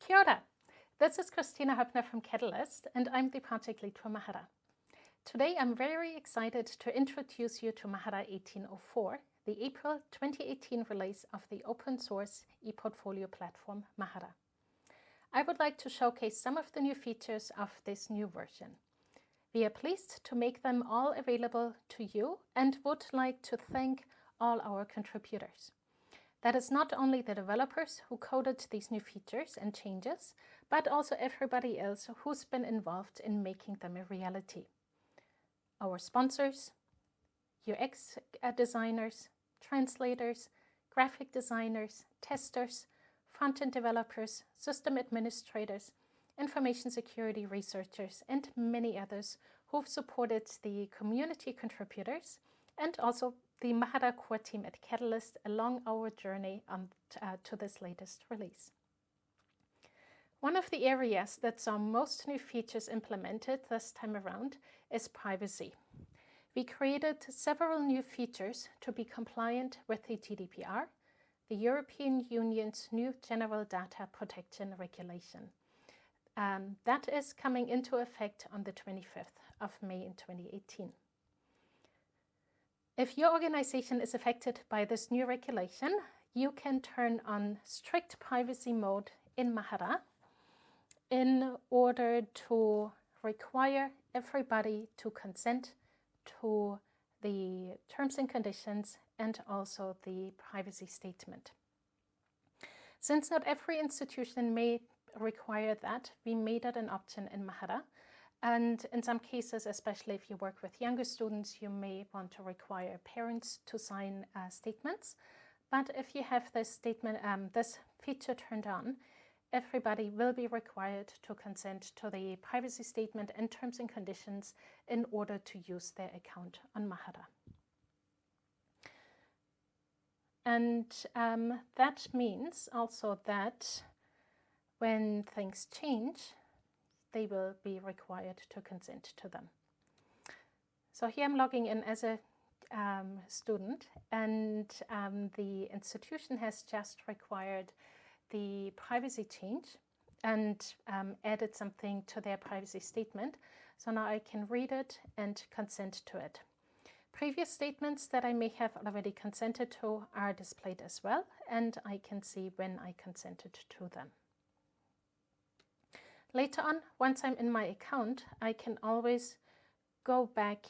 Kia ora. This is Kristina Hoeppner from Catalyst, and I'm the project lead for Mahara. Today I'm very excited to introduce you to Mahara 1804, the April 2018 release of the open source e-portfolio platform Mahara. I would like to showcase some of the new features of this new version. We are pleased to make them all available to you and would like to thank all our contributors. That is not only the developers who coded these new features and changes, but also everybody else who's been involved in making them a reality. Our sponsors, UX designers, translators, graphic designers, testers, front-end developers, system administrators, information security researchers, and many others who've supported the community contributors and also the Mahara core team at Catalyst along our journey to this latest release. One of the areas that saw most new features implemented this time around is privacy. We created several new features to be compliant with the GDPR, the European Union's new General Data Protection Regulation. That is coming into effect on the 25th of May in 2018. If your organization is affected by this new regulation, you can turn on strict privacy mode in Mahara in order to require everybody to consent to the terms and conditions and also the privacy statement. Since not every institution may require that, we made it an option in Mahara. And in some cases, especially if you work with younger students, you may want to require parents to sign statements. But if you have this feature turned on, everybody will be required to consent to the privacy statement and terms and conditions in order to use their account on Mahara. And that means also that when things change, they will be required to consent to them. So here I'm logging in as a student, and the institution has just required the privacy change and added something to their privacy statement. So now I can read it and consent to it. Previous statements that I may have already consented to are displayed as well, and I can see when I consented to them. Later on, once I'm in my account, I can always go back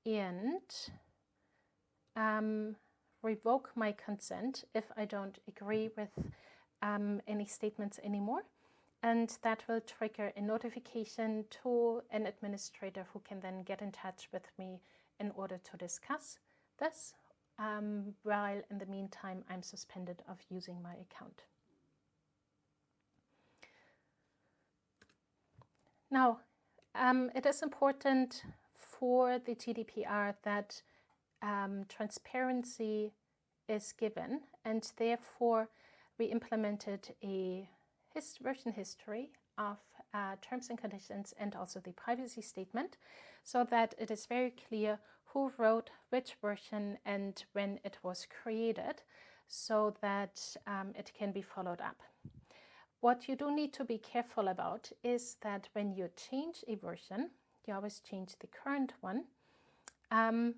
and revoke my consent if I don't agree with any statements anymore. And that will trigger a notification to an administrator who can then get in touch with me in order to discuss this, while in the meantime I'm suspended of using my account. Now, it is important for the GDPR that transparency is given, and therefore we implemented a version history of terms and conditions and also the privacy statement, so that it is very clear who wrote which version and when it was created, so that it can be followed up. What you do need to be careful about is that when you change a version, you always change the current one. And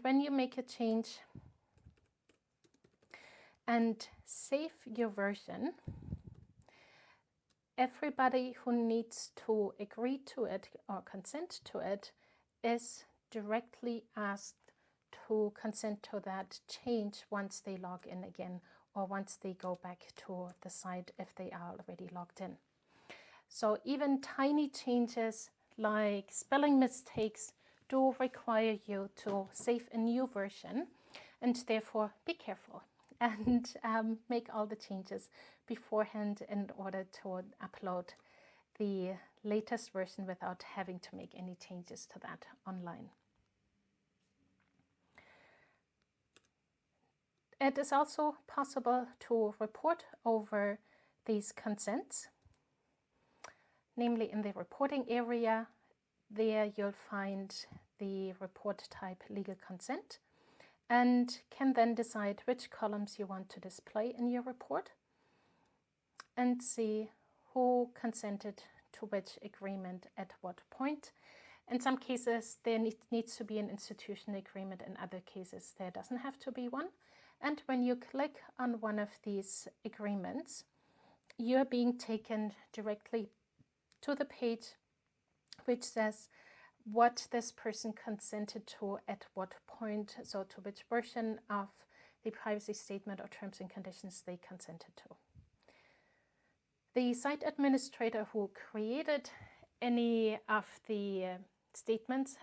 when you make a change and save your version, everybody who needs to agree to it or consent to it is directly asked to consent to that change once they log in again, or once they go back to the site if they are already logged in. So even tiny changes like spelling mistakes do require you to save a new version, and therefore be careful and make all the changes beforehand in order to upload the latest version without having to make any changes to that online. It is also possible to report over these consents, namely in the reporting area. There you'll find the report type legal consent and can then decide which columns you want to display in your report and see who consented to which agreement at what point. In some cases, there needs to be an institution agreement. In other cases, there doesn't have to be one. And when you click on one of these agreements, you're being taken directly to the page which says what this person consented to at what point, so to which version of the privacy statement or terms and conditions they consented to. The site administrator who created any of the statements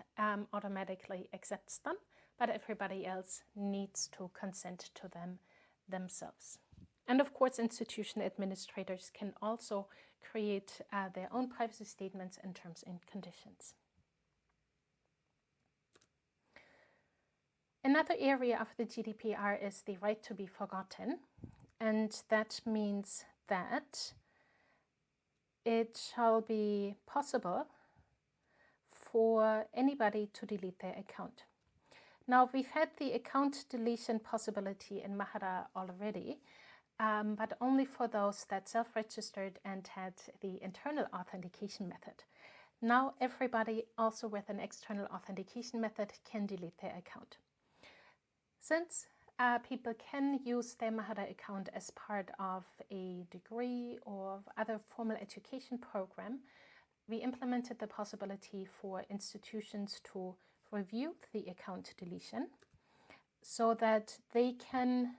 automatically accepts them, but everybody else needs to consent to them themselves. And of course, institution administrators can also create their own privacy statements and terms and conditions. Another area of the GDPR is the right to be forgotten, and that means that it shall be possible for anybody to delete their account. Now, we've had the account deletion possibility in Mahara already, but only for those that self-registered and had the internal authentication method. Now, everybody also with an external authentication method can delete their account. Since people can use their Mahara account as part of a degree or other formal education program, we implemented the possibility for institutions to review the account deletion so that they can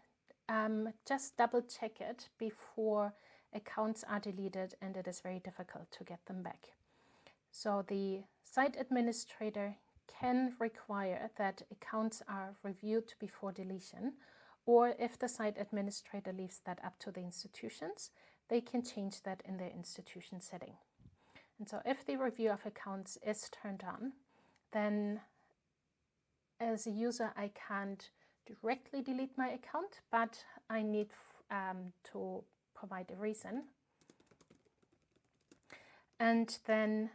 just double check it before accounts are deleted and it is very difficult to get them back. So the site administrator can require that accounts are reviewed before deletion, or if the site administrator leaves that up to the institutions, they can change that in their institution setting. And so if the review of accounts is turned on, then as a user, I can't directly delete my account, but I need to provide a reason. And then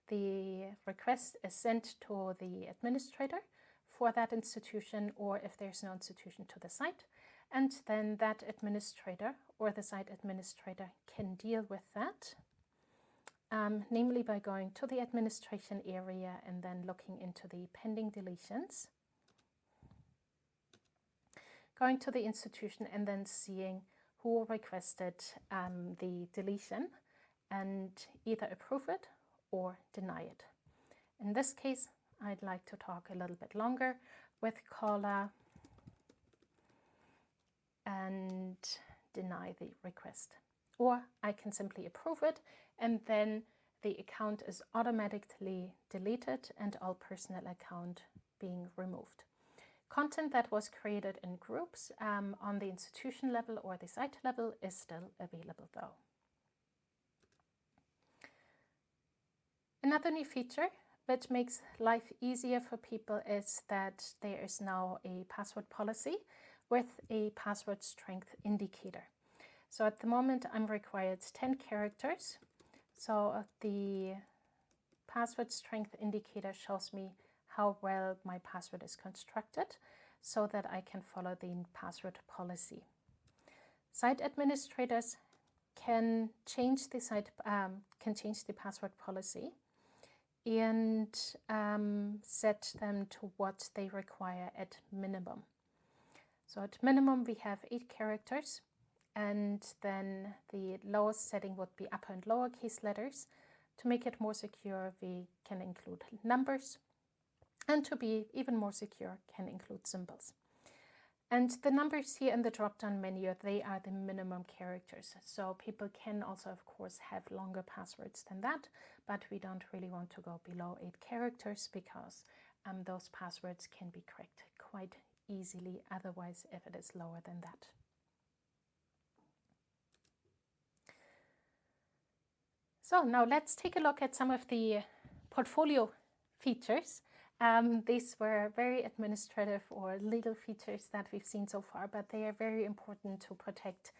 the request is sent to the administrator for that institution, or if there's no institution, to the site. And then that administrator or the site administrator can deal with that, namely by going to the administration area and then looking into the pending deletions, going to the institution and then seeing who requested the deletion and either approve it or deny it. In this case, I'd like to talk a little bit longer with caller and deny the request. Or I can simply approve it and then the account is automatically deleted and all personal account being removed. Content that was created in groups on the institution level or the site level is still available though. Another new feature which makes life easier for people is that there is now a password policy with a password strength indicator. So at the moment I'm required 10 characters. So the password strength indicator shows me how well my password is constructed so that I can follow the password policy. Site administrators can change the password policy and set them to what they require at minimum. So at minimum we have 8 characters, and then the lowest setting would be upper and lowercase letters. To make it more secure, we can include numbers, and to be even more secure, can include symbols. And the numbers here in the drop-down menu, they are the minimum characters. So people can also, of course, have longer passwords than that, but we don't really want to go below 8 characters because those passwords can be cracked quite easily otherwise if it is lower than that. So now let's take a look at some of the portfolio features. These were very administrative or legal features that we've seen so far, but they are very important to protect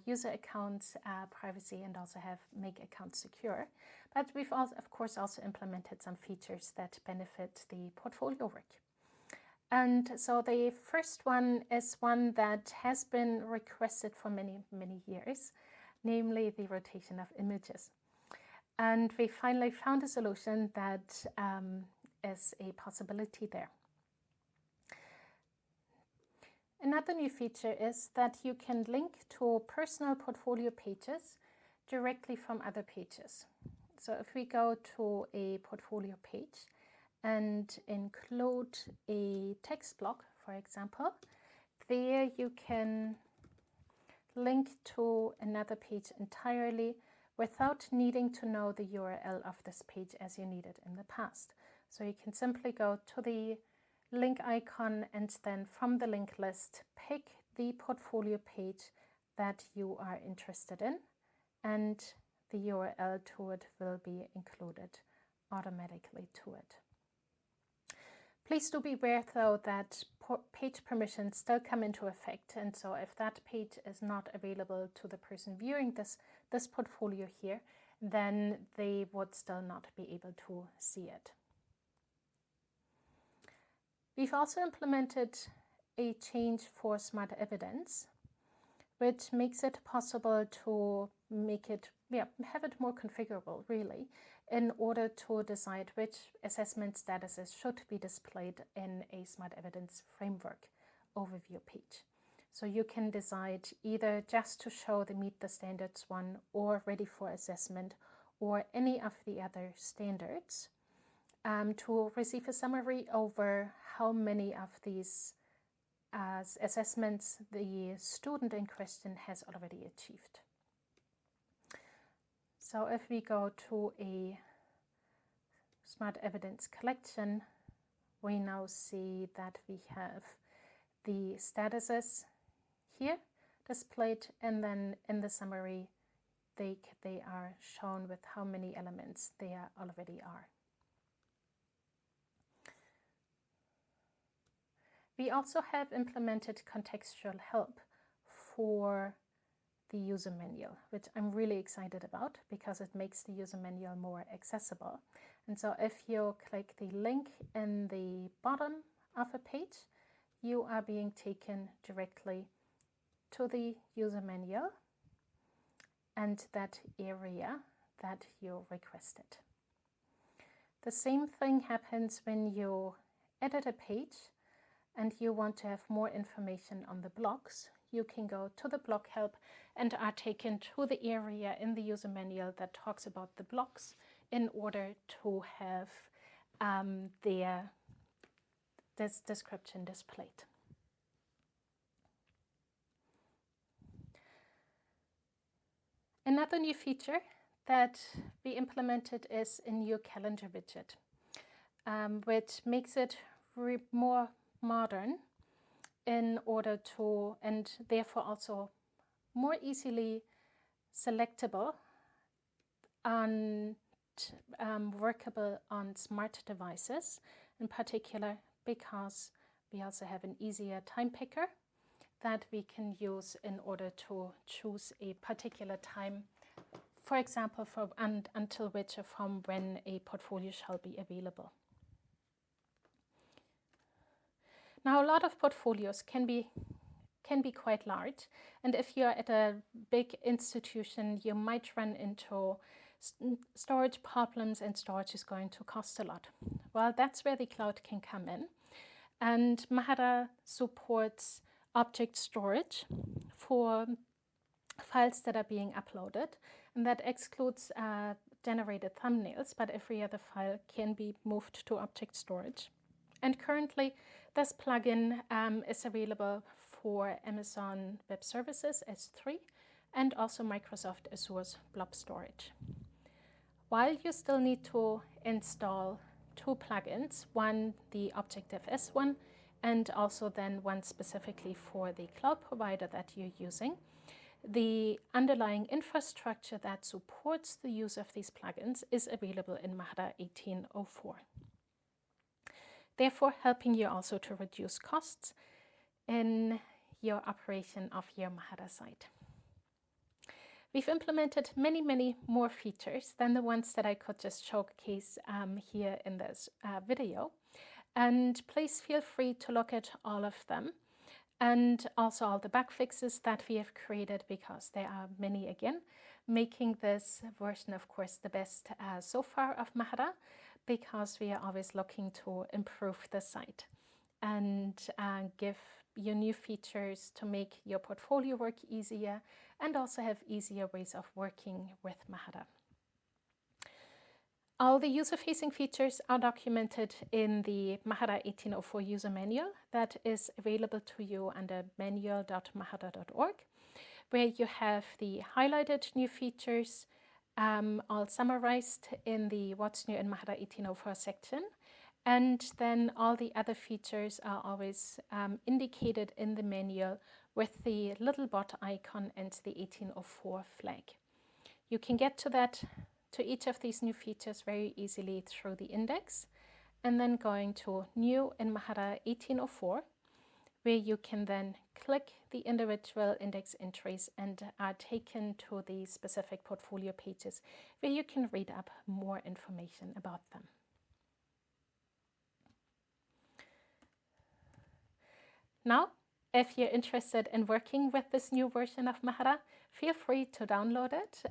user accounts, privacy, and also make accounts secure. But we've also, of course, also implemented some features that benefit the portfolio work. And so the first one is one that has been requested for many, many years. namely the rotation of images. And we finally found a solution that is a possibility there. Another new feature is that you can link to personal portfolio pages directly from other pages. So if we go to a portfolio page and include a text block, for example, there you can link to another page entirely without needing to know the URL of this page as you needed in the past. So you can simply go to the link icon and then from the link list pick the portfolio page that you are interested in, and the URL to it will be included automatically to it. Please do be aware though that page permissions still come into effect, and so if that page is not available to the person viewing this portfolio here, then they would still not be able to see it. We've also implemented a change for smart evidence, which makes it possible to have it more configurable, really, in order to decide which assessment statuses should be displayed in a smart evidence framework overview page. So you can decide either just to show the meet the standards one or ready for assessment or any of the other standards, to receive a summary over how many of these assessments the student in question has already achieved. So if we go to a smart evidence collection, we now see that we have the statuses here displayed, and then in the summary they are shown with how many elements there already are. We also have implemented contextual help for the user manual, which I'm really excited about because it makes the user manual more accessible. And so if you click the link in the bottom of a page, you are being taken directly to the user manual and that area that you requested. The same thing happens when you edit a page and you want to have more information on the blocks. You can go to the block help and are taken to the area in the user manual that talks about the blocks in order to have this description displayed. Another new feature that we implemented is a new calendar widget, which makes it more modern in order to, and therefore also more easily selectable and workable on smart devices, in particular because we also have an easier time picker that we can use in order to choose a particular time, for example, until which or from when a portfolio shall be available. Now, a lot of portfolios can be quite large, and if you're at a big institution, you might run into storage problems, and storage is going to cost a lot. Well, that's where the cloud can come in, and Mahara supports object storage for files that are being uploaded, and that excludes generated thumbnails, but every other file can be moved to object storage. And currently, this plugin is available for Amazon Web Services S3 and also Microsoft Azure's Blob Storage. While you still need to install two plugins, one the Objective-S one and also then one specifically for the cloud provider that you're using, the underlying infrastructure that supports the use of these plugins is available in Mahara 18.04. Therefore, helping you also to reduce costs in your operation of your Mahara site. We've implemented many more features than the ones that I could just showcase here in this video. And please feel free to look at all of them and also all the bug fixes that we have created, because there are many again, making this version, of course, the best so far of Mahara, because we are always looking to improve the site and give you new features to make your portfolio work easier and also have easier ways of working with Mahara. All the user-facing features are documented in the Mahara 1804 user manual that is available to you under manual.mahara.org, where you have the highlighted new features all summarized in the What's New in Mahara 1804 section. And then all the other features are always indicated in the manual with the little bot icon and the 1804 flag. You can get to each of these new features very easily through the index, and then going to New in Mahara 1804, where you can then click the individual index entries and are taken to the specific portfolio pages where you can read up more information about them. Now, if you're interested in working with this new version of Mahara, feel free to download it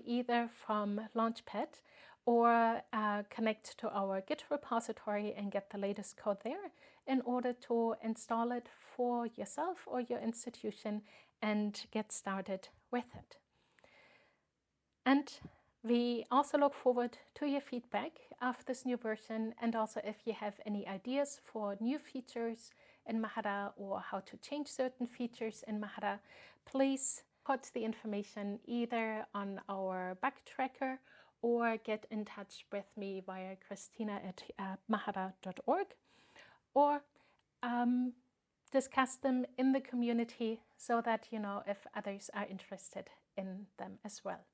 either from Launchpad or connect to our Git repository and get the latest code there in order to install it for yourself or your institution and get started with it. And we also look forward to your feedback of this new version, and also if you have any ideas for new features in Mahara or how to change certain features in Mahara, please put the information either on our bug tracker or get in touch with me via Kristina@mahara.org, or discuss them in the community so that you know if others are interested in them as well.